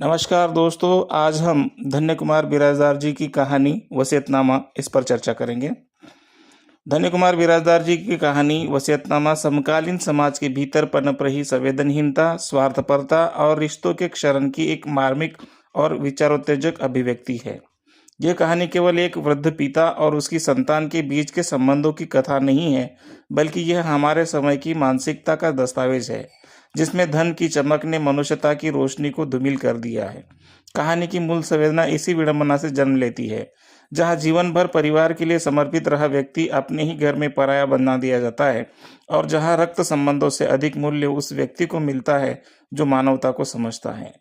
नमस्कार दोस्तों, आज हम धन्य कुमार बिराजदार जी की कहानी वसीयतनामा इस पर चर्चा करेंगे। धन्य कुमार बिराजदार जी की कहानी वसीयतनामा समकालीन समाज के भीतर पनप रही संवेदनहीनता, स्वार्थपरता और रिश्तों के क्षरण की एक मार्मिक और विचारोत्तेजक अभिव्यक्ति है। यह कहानी केवल एक वृद्ध पिता और उसकी संतान के बीच के संबंधों की कथा नहीं है, बल्कि यह हमारे समय की मानसिकता का दस्तावेज है, जिसमें धन की चमक ने मनुष्यता की रोशनी को धूमिल कर दिया है। कहानी की मूल संवेदना इसी विडंबना से जन्म लेती है, जहाँ जीवन भर परिवार के लिए समर्पित रहा व्यक्ति अपने ही घर में पराया बना दिया जाता है, और जहाँ रक्त संबंधों से अधिक मूल्य उस व्यक्ति को मिलता है जो मानवता को समझता है।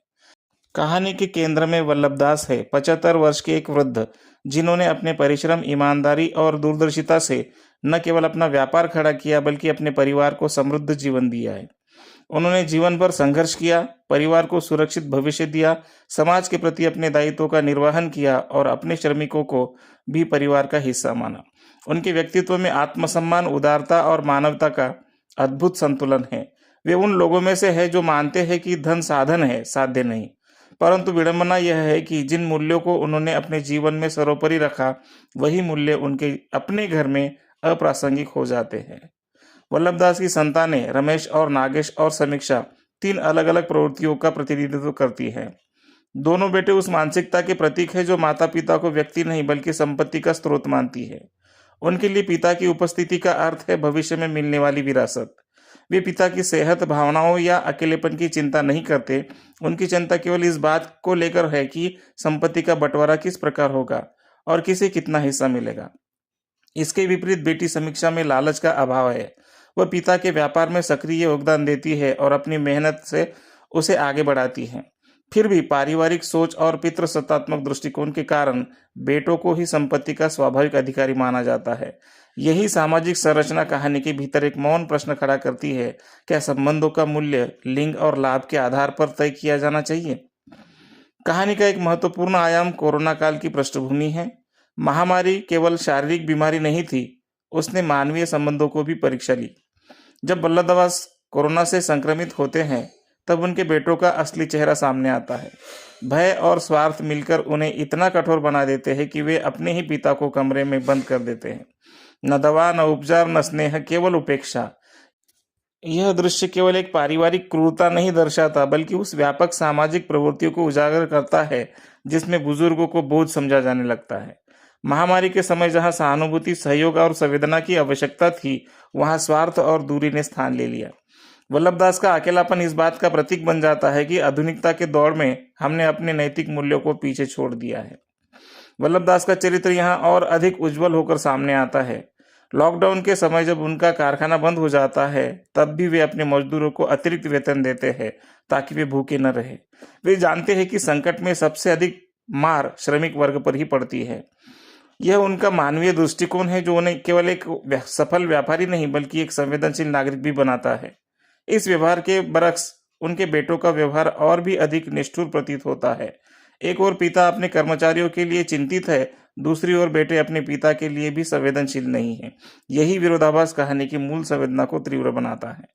कहानी के केंद्र में वल्लभदास है, 75 वर्ष के एक वृद्ध, जिन्होंने अपने परिश्रम, ईमानदारी और दूरदर्शिता से न केवल अपना व्यापार खड़ा किया, बल्कि अपने परिवार को समृद्ध जीवन दिया है। उन्होंने जीवन भर संघर्ष किया, परिवार को सुरक्षित भविष्य दिया, समाज के प्रति अपने दायित्वों का निर्वहन किया और अपने श्रमिकों को भी परिवार का हिस्सा माना। उनके व्यक्तित्व में आत्मसम्मान, उदारता और मानवता का अद्भुत संतुलन है। वे उन लोगों में से है जो मानते हैं कि धन साधन है, साध्य नहीं। परंतु विडंबना यह है कि जिन मूल्यों को उन्होंने अपने जीवन में सर्वोपरि रखा, वही मूल्य उनके अपने घर में अप्रासंगिक हो जाते हैं। वल्लभदास की संतानें रमेश और नागेश और समीक्षा 3 अलग-अलग प्रवृत्तियों का प्रतिनिधित्व करती हैं। दोनों बेटे उस मानसिकता के प्रतीक हैं जो माता-पिता को व्यक्ति नहीं बल्कि संपत्ति का स्रोत मानती है। उनके लिए पिता की उपस्थिति का अर्थ है भविष्य में मिलने वाली विरासत। वे पिता की सेहत, भावनाओं या अकेलेपन की चिंता नहीं करते। उनकी चिंता केवल इस बात को लेकर है कि संपत्ति का बंटवारा किस प्रकार होगा और किसे कितना हिस्सा मिलेगा। इसके विपरीत बेटी समीक्षा में लालच का अभाव है। वह पिता के व्यापार में सक्रिय योगदान देती है और अपनी मेहनत से उसे आगे बढ़ाती है। फिर भी पारिवारिक सोच और पितृसत्तात्मक दृष्टिकोण के कारण बेटों को ही संपत्ति का स्वाभाविक अधिकारी माना जाता है। यही सामाजिक संरचना कहानी के भीतर एक मौन प्रश्न खड़ा करती है, क्या संबंधों का मूल्य लिंग और लाभ के आधार पर तय किया जाना चाहिए? कहानी का एक महत्वपूर्ण आयाम कोरोना काल की पृष्ठभूमि है। महामारी केवल शारीरिक बीमारी नहीं थी, उसने मानवीय संबंधों को भी परीक्षा ली। जब वल्लभदास कोरोना से संक्रमित होते हैं, तब उनके बेटों का असली चेहरा सामने आता है। भय और स्वार्थ मिलकर उन्हें इतना कठोर बना देते हैं कि वे अपने ही पिता को कमरे में बंद कर देते हैं। न दवा, न उपचार, न स्नेह, केवल उपेक्षा। यह दृश्य केवल एक पारिवारिक क्रूरता नहीं दर्शाता, बल्कि उस व्यापक सामाजिक प्रवृत्तियों को उजागर करता है जिसमें बुजुर्गों को बोझ समझा जाने लगता है। महामारी के समय जहां सहानुभूति, सहयोग और संवेदना की आवश्यकता थी, वहां स्वार्थ और दूरी ने स्थान ले लिया। वल्लभदास का अकेलापन इस बात का प्रतीक बन जाता है कि आधुनिकता के दौर में हमने अपने नैतिक मूल्यों को पीछे छोड़ दिया है। वल्लभदास का चरित्र यहाँ और अधिक उज्जवल होकर सामने आता है। लॉकडाउन के समय जब उनका कारखाना बंद हो जाता है, तब भी वे अपने मजदूरों को अतिरिक्त वेतन देते हैं ताकि वे भूखे न रहे। वे जानते हैं कि संकट में सबसे अधिक मार श्रमिक वर्ग पर ही पड़ती है। यह उनका मानवीय दृष्टिकोण है जो उन्हें केवल एक सफल व्यापारी नहीं बल्कि एक संवेदनशील नागरिक भी बनाता है। इस व्यवहार के बरक्स उनके बेटों का व्यवहार और भी अधिक निष्ठुर प्रतीत होता है। एक ओर पिता अपने कर्मचारियों के लिए चिंतित है, दूसरी ओर बेटे अपने पिता के लिए भी संवेदनशील नहीं है। यही विरोधाभास कहानी की मूल संवेदना को तीव्र बनाता है।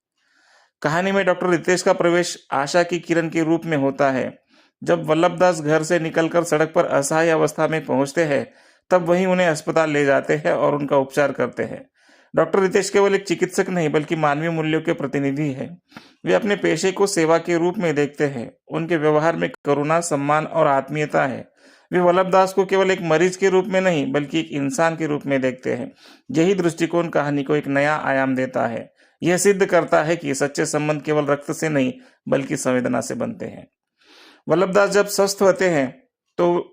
कहानी में डॉक्टर रितेश का प्रवेश आशा की किरण के रूप में होता है। जब वल्लभदास घर से निकलकर सड़क पर असहाय अवस्था में पहुंचते हैं, तब वहीं उन्हें अस्पताल ले जाते हैं और उनका उपचार करते हैं। डॉक्टर रितेश केवल एक चिकित्सक नहीं बल्कि मानवीय मूल्यों के प्रतिनिधि हैं। वे अपने पेशे को सेवा के रूप में देखते हैं। उनके व्यवहार में करुणा, सम्मान और आत्मीयता है। वे वल्लभदास को केवल एक मरीज के रूप में नहीं बल्कि एक इंसान के रूप में देखते हैं। यही दृष्टिकोण कहानी को एक नया आयाम देता है। यह सिद्ध करता है कि सच्चे संबंध केवल रक्त से नहीं बल्कि संवेदना से बनते हैं। वल्लभदास जब स्वस्थ होते हैं तो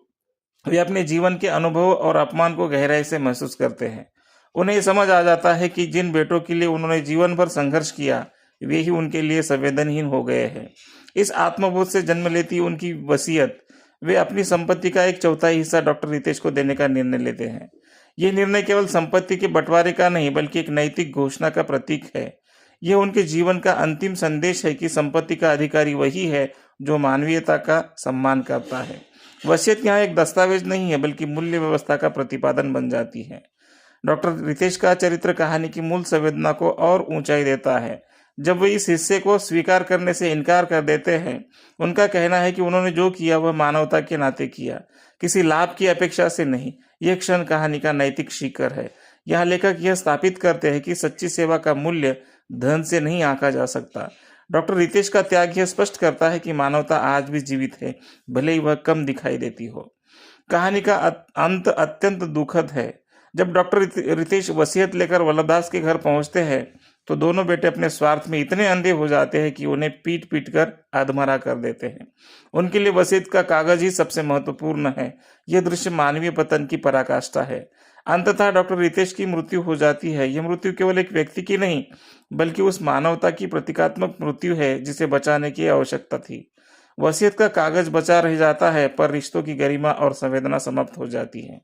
वे अपने जीवन के अनुभव और अपमान को गहराई से महसूस करते हैं। उन्हें यह समझ आ जाता है कि जिन बेटों के लिए उन्होंने जीवन भर संघर्ष किया, वे ही उनके लिए संवेदनहीन हो गए हैं। इस आत्मबोध से जन्म लेती उनकी वसीयत, वे अपनी संपत्ति का 1/4 हिस्सा डॉक्टर रितेश को देने का निर्णय लेते हैं। यह निर्णय केवल संपत्ति के बंटवारे का नहीं बल्कि एक नैतिक घोषणा का प्रतीक है। यह उनके जीवन का अंतिम संदेश है कि संपत्ति का अधिकारी वही है जो मानवीयता का सम्मान करता है। वसीयत यहाँ एक दस्तावेज नहीं है बल्कि मूल्य व्यवस्था का प्रतिपादन बन जाती है। डॉक्टर रितेश का चरित्र कहानी की मूल संवेदना को और ऊंचाई देता है। जब वे इस हिस्से को स्वीकार करने से इनकार कर देते हैं, उनका कहना है कि उन्होंने जो किया वह मानवता के नाते किया, किसी लाभ की अपेक्षा से नहीं। यह क्षण कहानी का नैतिक शिखर है। यहाँ लेखक यह स्थापित करते हैं कि सच्ची सेवा का मूल्य धन से नहीं आंका जा सकता। डॉक्टर रितेश का त्याग यह स्पष्ट करता है कि मानवता आज भी जीवित है, भले ही वह कम दिखाई देती हो। कहानी का अंत अत्यंत दुखद है। जब डॉक्टर रितेश वसीयत लेकर वल्लभदास के घर पहुंचते हैं तो दोनों बेटे अपने स्वार्थ में इतने अंधे हो जाते हैं कि उन्हें पीट पीट कर अधमरा कर देते हैं। उनके लिए वसीयत का कागज ही सबसे महत्वपूर्ण है। यह दृश्य मानवीय पतन की पराकाष्ठा है। अंततः डॉक्टर रितेश की मृत्यु हो जाती है। यह मृत्यु केवल एक व्यक्ति की नहीं, बल्कि उस मानवता की प्रतीकात्मक मृत्यु है जिसे बचाने की आवश्यकता थी। वसीयत का कागज बचा रह जाता है, पर रिश्तों की गरिमा और संवेदना समाप्त हो जाती है।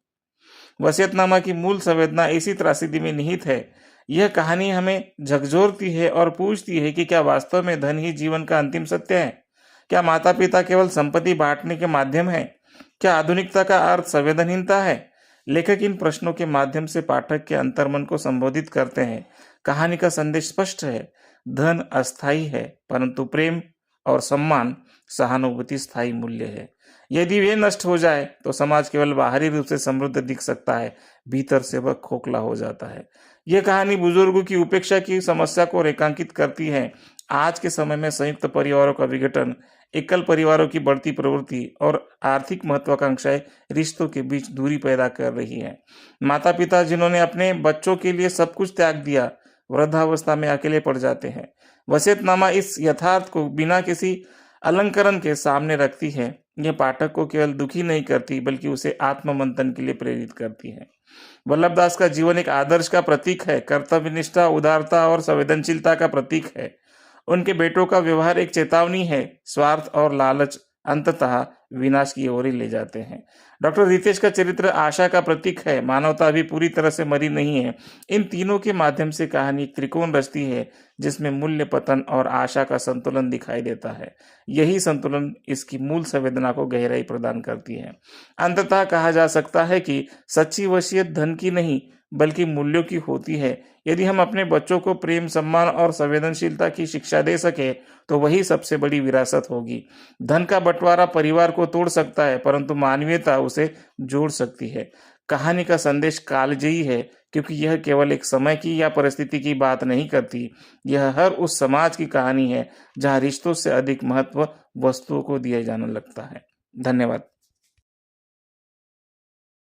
वसीयतनामा की मूल संवेदना इसी त्रासदी में निहित है। यह कहानी हमें झकझोरती है और पूछती है कि क्या वास्तव में धन ही जीवन का अंतिम सत्य है? क्या माता पिता केवल संपत्ति बांटने के माध्यम है? क्या आधुनिकता का अर्थ संवेदनहीनता है? लेखक इन प्रश्नों के माध्यम से पाठक के अंतर्मन को संबोधित करते हैं। कहानी का संदेश स्पष्ट है। धन अस्थायी है, परंतु प्रेम और सम्मान, सहानुभूति स्थायी मूल्य है। यदि वे नष्ट हो जाए तो समाज केवल बाहरी रूप से समृद्ध दिख सकता है, भीतर से वह खोखला हो जाता है। यह कहानी बुजुर्गों की उपेक्षा की समस्या को रेखांकित करती है। आज के समय में संयुक्त परिवारों का विघटन, एकल परिवारों की बढ़ती प्रवृत्ति और आर्थिक महत्वाकांक्षाएं रिश्तों के बीच दूरी पैदा कर रही है। माता पिता जिन्होंने अपने बच्चों के लिए सब कुछ त्याग दिया, वृद्धावस्था में अकेले पड़ जाते हैं। वसीयतनामा इस यथार्थ को बिना किसी अलंकरण के सामने रखती है। यह पाठक को केवल दुखी नहीं करती, बल्कि उसे आत्ममंथन के लिए प्रेरित करती है। वल्लभदास का जीवन एक आदर्श का प्रतीक है, कर्तव्यनिष्ठा, उदारता और संवेदनशीलता का प्रतीक है। उनके बेटों का व्यवहार एक चेतावनी है। स्वार्थ और लालच अंततः विनाश की ओर ही ले जाते हैं। डॉक्टर रितेश का चरित्र आशा का प्रतीक है। मानवता अभी पूरी तरह से मरी नहीं है। इन तीनों के माध्यम से कहानी एक त्रिकोण रचती है, जिसमें मूल्य, पतन और आशा का संतुलन दिखाई देता है। यही संतुलन इसकी मूल संवेदना को गहराई प्रदान करती है। अंततः कहा जा सकता है कि सच्ची वसीयत धन की नहीं, बल्कि मूल्यों की होती है। यदि हम अपने बच्चों को प्रेम, सम्मान और संवेदनशीलता की शिक्षा दे सके तो वही सबसे बड़ी विरासत होगी। धन का बंटवारा परिवार को तोड़ सकता है, परंतु मानवीयता उसे जोड़ सकती है। कहानी का संदेश कालजयी है, क्योंकि यह केवल एक समय की या परिस्थिति की बात नहीं करती। यह हर उस समाज की कहानी है जहाँ रिश्तों से अधिक महत्व वस्तुओं को दिया जाने लगता है। धन्यवाद।